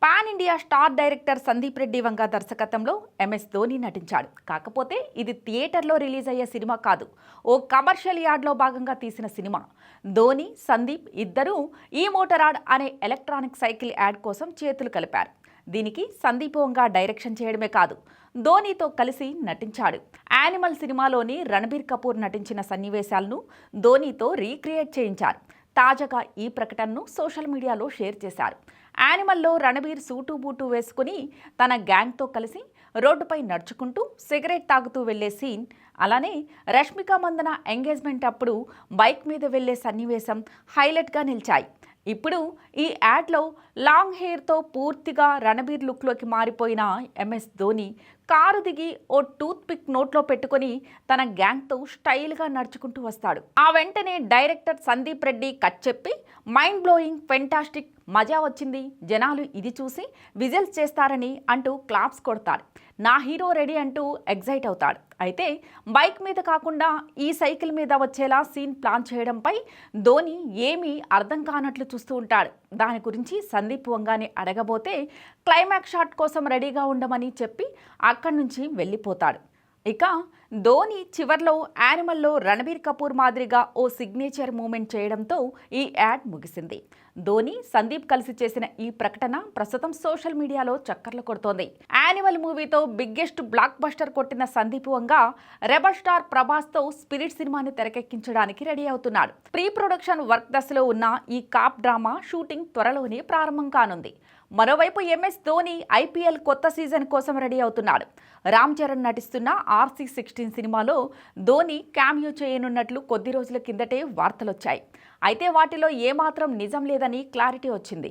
Pan India star director Sandeep Reddy Vanga దర్శకత్వంలో MS Dhoni నటించాడు. కాకపోతే ఇది థియేటర్లో రిలీజ్ అయ్యే సినిమా కాదు, ఓ కమర్షియల్ యాడ్లో భాగంగా తీసిన సినిమా. ధోని, సందీప్ ఇద్దరూ ఈ మోటరాడ్ అనే ఎలక్ట్రానిక్ సైకిల్ యాడ్ కోసం చేతులు కలిపారు. దీనికి సందీప్ వంగ డైరెక్షన్ చేయడమే కాదు, ధోనితో కలిసి నటించాడు. యానిమల్ సినిమాలోని రణబీర్ కపూర్ నటించిన సన్నివేశాలను ధోనితో రీక్రియేట్ చేయించారు. తాజాగా ఈ ప్రకటనను సోషల్ మీడియాలో షేర్ చేశారు. యానిమల్లో రణబీర్ సూటు బూటు వేసుకుని తన గ్యాంగ్తో కలిసి రోడ్డుపై నడుచుకుంటూ సిగరెట్ తాగుతూ వెళ్లే సీన్, అలానే రష్మిక మందన ఎంగేజ్మెంట్ అప్పుడు బైక్ మీద వెళ్లే సన్నివేశం హైలైట్గా నిలిచాయి. ఇప్పుడు ఈ యాడ్లో లాంగ్ హెయిర్తో పూర్తిగా రణబీర్ లుక్లోకి మారిపోయిన ఎంఎస్ ధోని కారు దిగి ఓ టూత్ పిక్ నోట్లో పెట్టుకొని తన గ్యాంగ్తో స్టైల్గా నడుచుకుంటూ వస్తాడు. ఆ వెంటనే డైరెక్టర్ సందీప్ రెడ్డి కట్ చెప్పి మైండ్ బ్లోయింగ్, ఫెంటాస్టిక్, మజా వచ్చింది, జనాలు ఇది చూసి విజిల్స్ చేస్తారని అంటూ క్లాప్స్ కొడతాడు. నా హీరో రెడీ అంటూ ఎగ్జైట్ అవుతాడు. అయితే బైక్ మీద కాకుండా ఈ సైకిల్ మీద వచ్చేలా సీన్ ప్లాన్ చేయడంపై ధోని ఏమీ అర్థం కానట్లు చూస్తూ ఉంటాడు. దాని గురించి సందీప్ వంగాని అడగబోతే క్లైమాక్స్ షాట్ కోసం రెడీగా ఉండమని చెప్పి అక్కడి నుంచి వెళ్ళిపోతాడు. ఇక ధోని చివర్లో యానిమల్లో రణబీర్ కపూర్ మాదిరిగా ఓ సిగ్నేచర్ మూమెంట్ చేయడంతో ఈ యాడ్ ముగిసింది. ధోని, సందీప్ కలిసి చేసిన ఈ ప్రకటన ప్రస్తుతం సోషల్ మీడియాలో చక్కర్లు కొడుతోంది. యానిమల్ మూవీతో బిగ్గెస్ట్ బ్లాక్ బస్టర్ కొట్టిన సందీప్ వంగ రెబల్ స్టార్ ప్రభాస్తో స్పిరిట్ సినిమాని తెరకెక్కించడానికి రెడీ అవుతున్నాడు. ప్రీ ప్రొడక్షన్ వర్క్ దశలో ఉన్న ఈ కాప్ డ్రామా షూటింగ్ త్వరలోనే ప్రారంభం కానుంది. మరోవైపు ఎంఎస్ ధోని ఐపీఎల్ కొత్త సీజన్ కోసం రెడీ అవుతున్నాడు. రామ్ చరణ్ నటిస్తున్న RC-16 సినిమాలో ధోని క్యామియో చేయనున్నట్లు కొద్ది రోజుల కిందటే వార్తలొచ్చాయి. అయితే వాటిలో ఏమాత్రం నిజం లేదని క్లారిటీ వచ్చింది.